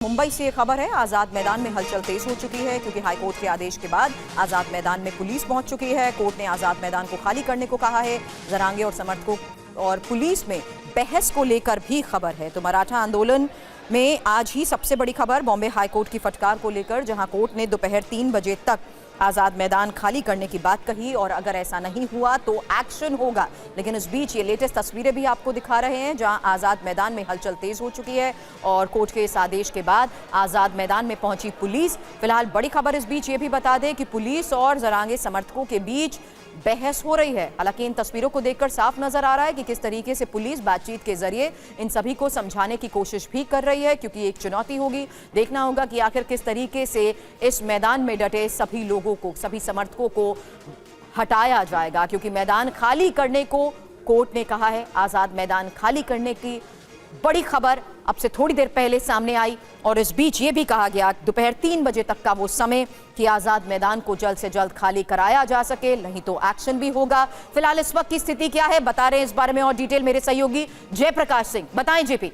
मुंबई से ये खबर है, आजाद मैदान में हलचल तेज हो चुकी है क्योंकि हाईकोर्ट के आदेश के बाद आजाद मैदान में पुलिस पहुंच चुकी है। कोर्ट ने आजाद मैदान को खाली करने को कहा है। जरांगे और समर्थकों और पुलिस में बहस को लेकर भी खबर है। तो मराठा आंदोलन में आज ही सबसे बड़ी खबर बॉम्बे हाईकोर्ट की फटकार को लेकर, जहां कोर्ट ने दोपहर 3 बजे तक आज़ाद मैदान खाली करने की बात कही और अगर ऐसा नहीं हुआ तो एक्शन होगा। लेकिन इस बीच ये लेटेस्ट तस्वीरें भी आपको दिखा रहे हैं जहां आज़ाद मैदान में हलचल तेज हो चुकी है और कोर्ट के इस आदेश के बाद आज़ाद मैदान में पहुंची पुलिस। फिलहाल बड़ी खबर इस बीच ये भी बता दें कि पुलिस और जरांगे समर्थकों के बीच बहस हो रही है। हालांकि इन तस्वीरों को देखकर साफ नजर आ रहा है कि किस तरीके से पुलिस बातचीत के जरिए इन सभी को समझाने की कोशिश भी कर रही है, क्योंकि एक चुनौती होगी। देखना होगा कि आखिर किस तरीके से इस मैदान में डटे सभी लोगों को, सभी समर्थकों को हटाया जाएगा, क्योंकि मैदान खाली करने को कोर्ट ने कहा है। आजाद मैदान खाली करने की बड़ी खबर अब से थोड़ी देर पहले सामने आई और इस बीच ये भी कहा गया दोपहर 3 बजे तक का वो समय कि आजाद मैदान को जल्द से जल्द खाली कराया जा सके, नहीं तो एक्शन भी होगा। फिलहाल इस वक्त की स्थिति क्या है बता रहे हैं इस बारे में और डिटेल मेरे सहयोगी जयप्रकाश सिंह। बताएं जेपी।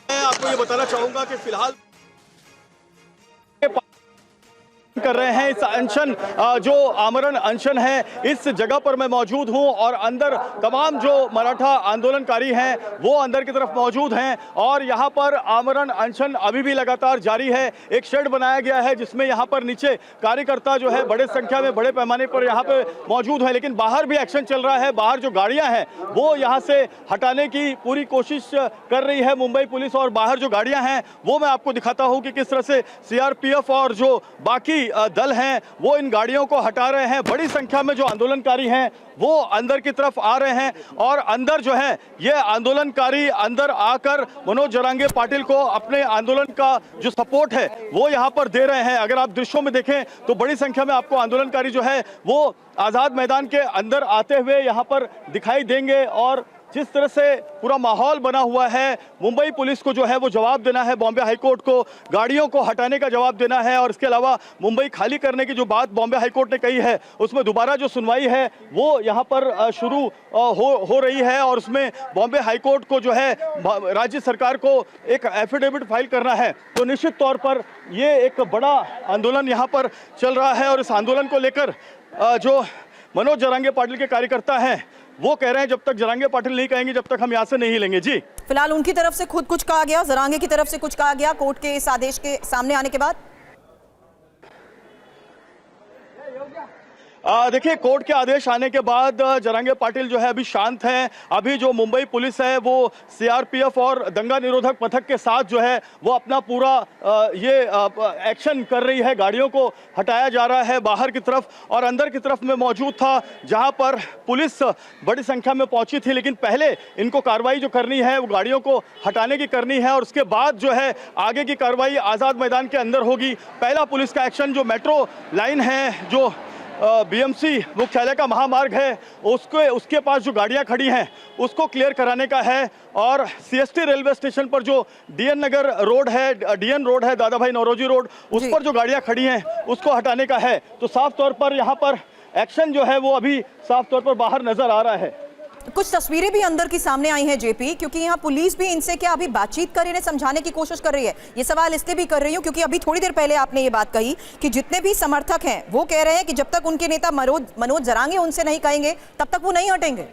मैं आपको ये बताना चाहूंगा कि फिलहाल कर रहे हैं इस अनशन, जो आमरण अनशन है, इस जगह पर मैं मौजूद हूं और अंदर तमाम जो मराठा आंदोलनकारी हैं वो अंदर की तरफ मौजूद हैं और यहां पर आमरण अनशन अभी भी लगातार जारी है। एक शेड बनाया गया है जिसमें यहां पर नीचे कार्यकर्ता जो है बड़े संख्या में, बड़े पैमाने पर यहां पे मौजूद है, लेकिन बाहर भी एक्शन चल रहा है। बाहर जो गाड़ियां हैं वो यहां से हटाने की पूरी कोशिश कर रही है मुंबई पुलिस और बाहर जो गाड़ियां हैं वो मैं आपको दिखाता हूं कि किस तरह से सीआरपीएफ और जो बाकी दल हैं वो इन गाड़ियों को हटा रहे हैं। बड़ी संख्या में जो आंदोलनकारी हैं वो अंदर की तरफ आ रहे हैं और अंदर जो है ये आंदोलनकारी अंदर आकर मनोज जरांगे पाटिल को अपने आंदोलन का जो सपोर्ट है वो यहां पर दे रहे हैं। अगर आप दृश्यों में देखें तो बड़ी संख्या में आपको आंदोलनकारी जो है वो आजाद मैदान के अंदर आते हुए यहां पर दिखाई देंगे और जिस तरह से पूरा माहौल बना हुआ है, मुंबई पुलिस को जो है वो जवाब देना है, बॉम्बे हाईकोर्ट को गाड़ियों को हटाने का जवाब देना है और इसके अलावा मुंबई खाली करने की जो बात बॉम्बे हाईकोर्ट ने कही है उसमें दोबारा जो सुनवाई है वो यहाँ पर शुरू हो रही है और उसमें बॉम्बे हाईकोर्ट को जो है राज्य सरकार को एक एफिडेविट फाइल करना है। तो निश्चित तौर पर ये एक बड़ा आंदोलन यहाँ पर चल रहा है और इस आंदोलन को लेकर जो मनोज जरांगे पाटिल के कार्यकर्ता हैं वो कह रहे हैं जब तक जरांगे पाटिल नहीं कहेंगे जब तक हम यहाँ से नहीं हिलेंगे। जी, फिलहाल उनकी तरफ से खुद कुछ कहा गया, जरांगे की तरफ से कुछ कहा गया कोर्ट के इस आदेश के सामने आने के बाद? देखिए, कोर्ट के आदेश आने के बाद जरांगे पाटिल जो है अभी शांत हैं। अभी जो मुंबई पुलिस है वो सीआरपीएफ और दंगा निरोधक पथक के साथ जो है वो अपना पूरा ये एक्शन कर रही है। गाड़ियों को हटाया जा रहा है बाहर की तरफ और अंदर की तरफ में मौजूद था जहां पर पुलिस बड़ी संख्या में पहुंची थी, लेकिन पहले इनको कार्रवाई जो करनी है वो गाड़ियों को हटाने की करनी है और उसके बाद जो है आगे की कार्रवाई आज़ाद मैदान के अंदर होगी। पहला पुलिस का एक्शन जो मेट्रो लाइन है, जो बीएमसी मुख्यालय का महामार्ग है, उसके पास जो गाड़ियां खड़ी हैं उसको क्लियर कराने का है और सीएसटी रेलवे स्टेशन पर जो डीएन नगर रोड है, डीएन रोड है, दादा भाई नौरोजी रोड, उस पर जो गाड़ियां खड़ी हैं उसको हटाने का है। तो साफ तौर पर यहाँ पर एक्शन जो है वो अभी साफ तौर पर बाहर नजर आ रहा है। कुछ तस्वीरें भी अंदर की सामने आई हैं जेपी, क्योंकि यहाँ पुलिस भी इनसे क्या अभी बातचीत कर इन्हें समझाने की कोशिश कर रही है। ये सवाल इसलिए भी कर रही हूँ क्योंकि अभी थोड़ी देर पहले आपने ये बात कही कि जितने भी समर्थक हैं वो कह रहे हैं कि जब तक उनके नेता मनोज जरांगे उनसे नहीं कहेंगे तब तक वो नहीं हटेंगे।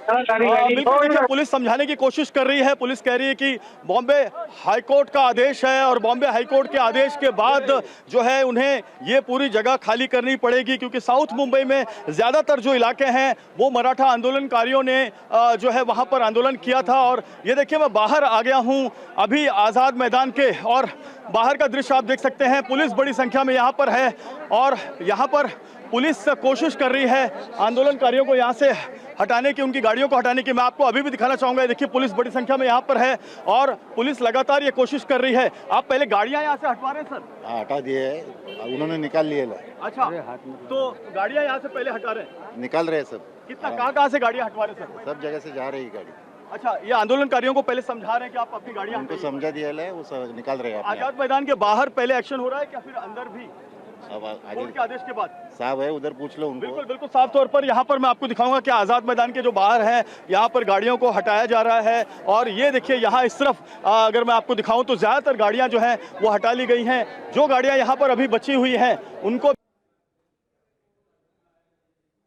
बिल्कुल, पुलिस समझाने की कोशिश कर रही है। पुलिस कह रही है कि बॉम्बे हाईकोर्ट का आदेश है और बॉम्बे हाईकोर्ट के आदेश के बाद जो है उन्हें ये पूरी जगह खाली करनी पड़ेगी, क्योंकि साउथ मुंबई में ज़्यादातर जो इलाके हैं वो मराठा आंदोलनकारियों ने जो है वहाँ पर आंदोलन किया था। और ये देखिए, मैं बाहर आ गया हूँ अभी आज़ाद मैदान के और बाहर का दृश्य आप देख सकते हैं। पुलिस बड़ी संख्या में यहाँ पर है और यहाँ पर पुलिस कोशिश कर रही है आंदोलनकारियों को यहाँ से हटाने की, उनकी गाड़ियों को हटाने की। मैं आपको अभी भी दिखाना चाहूंगा, देखिए पुलिस बड़ी संख्या में यहाँ पर है और पुलिस लगातार ये कोशिश कर रही है। आप पहले गाड़ियाँ यहाँ से हटवा रहे हैं सर? हाँ, हटा दिए है, उन्होंने निकाल लिए। अच्छा, तो गाड़ियाँ यहाँ से पहले हटा रहे हैं? निकाल रहे हैं सब। कितना कहाँ से गाड़ियाँ हटवा रहे हैं सर? सब जगह से जा रही गाड़ी। अच्छा, ये आंदोलनकारियों को पहले समझा रहे हैं कि आप अपनी गाड़ियाँ उनको समझा दिया है, वो निकाल रहे हैं। आजाद मैदान के बाहर पहले एक्शन हो रहा है क्या फिर अंदर भी? अब कोर्ट के आदेश के बाद साहब है उधर पूछ लो उनको। बिल्कुल बिल्कुल साफ तौर पर यहाँ पर मैं आपको दिखाऊंगा कि आज़ाद मैदान के जो बाहर है यहाँ पर गाड़ियों को हटाया जा रहा है और ये देखिए यहाँ इस तरफ अगर मैं आपको दिखाऊं तो ज़्यादातर गाड़ियाँ जो हैं वो हटा ली गई हैं। जो गाड़ियाँ यहाँ पर अभी बची हुई हैं उनको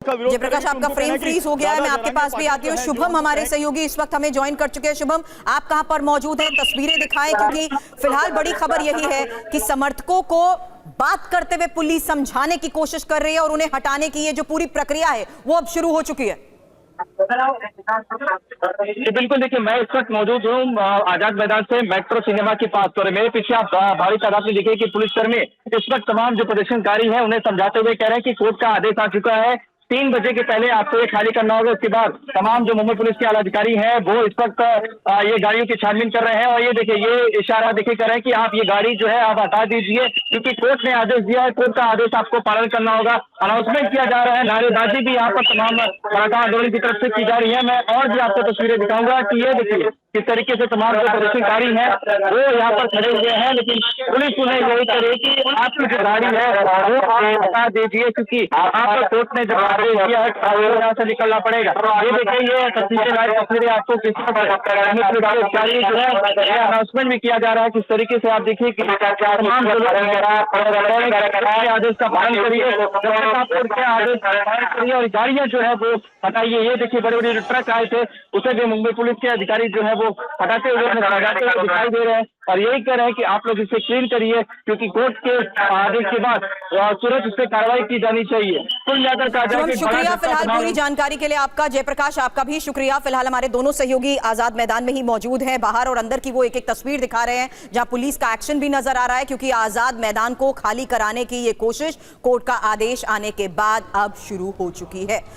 जयप्रकाश, आपका फ्रेम फ्रीज हो गया है, मैं आपके पास भी आती हूँ। शुभम हमारे सहयोगी इस वक्त हमें ज्वाइन कर चुके हैं। शुभम, आप कहां पर मौजूद हैं? तस्वीरें दिखाएं, क्योंकि फिलहाल बड़ी खबर यही है कि समर्थकों को बात करते हुए पुलिस समझाने की कोशिश कर रही है और उन्हें हटाने की ये जो पूरी प्रक्रिया है वो अब शुरू हो चुकी है। बिल्कुल, देखिए मैं इस वक्त मौजूद हूँ आजाद मैदान से मेट्रो सिनेमा के पास और मेरे पीछे आप भारी तादाद में देखिए कि पुलिसकर्मी इस वक्त तमाम जो प्रदर्शनकारी हैं उन्हें समझाते हुए कह रहे हैं कि कोर्ट का आदेश आ चुका है, 3 बजे के पहले आपको ये खाली करना होगा। उसके बाद तमाम जो मुंबई पुलिस के आला अधिकारी हैं वो इस वक्त ये गाड़ियों की छानबीन कर रहे हैं और ये देखिए ये इशारा देखिए कर रहे हैं कि आप ये गाड़ी जो है आप हटा दीजिए, क्योंकि कोर्ट ने आदेश दिया है, कोर्ट का आदेश आपको पालन करना होगा। अनाउंसमेंट किया जा रहा है, नारेबाजी भी यहाँ पर तमाम मराठा आंदोलन की तरफ से की जा रही है। मैं और भी आपको तस्वीरें दिखाऊंगा कि ये देखिए किस तरीके से तमाम जो प्रदर्शनकारी हैं वो यहाँ पर खड़े हुए हैं, लेकिन पुलिस उन्हें यही करे कि आपकी जो गाड़ी है वो आप हटा दीजिए, क्योंकि आपको कोर्ट ने जब आदेश दिया है यहाँ से निकलना पड़ेगा। ये देखिए ये तस्वीरें लाइव तस्वीरें आपको जो है अनाउंसमेंट भी किया जा रहा है। किस तरीके से आप देखिए कि तमाम जो आदेश का पालन करिए, कोर्ट के आदेश पालन करिए और गाड़ियां जो है वो हटाइए। ये देखिए बड़े बड़े ट्रक आए थे, उसे भी मुंबई पुलिस के अधिकारी जो है वो हटाते हुए दिखाई दे रहे हैं और यही कह रहे हैं कि आप लोग इसे क्लीन करिए, क्योंकि कोर्ट के आदेश के बाद तुरंत इस पर कार्रवाई की जानी चाहिए। कुल मिलाकर शुक्रिया फिलहाल पूरी जानकारी के लिए आपका। जयप्रकाश, आपका भी शुक्रिया। फिलहाल हमारे दोनों सहयोगी आजाद मैदान में ही मौजूद हैं, बाहर और अंदर की वो एक एक तस्वीर दिखा रहे हैं जहां पुलिस का एक्शन भी नजर आ रहा है, क्योंकि आजाद मैदान को खाली कराने की ये कोशिश कोर्ट का आदेश आने के बाद अब शुरू हो चुकी है।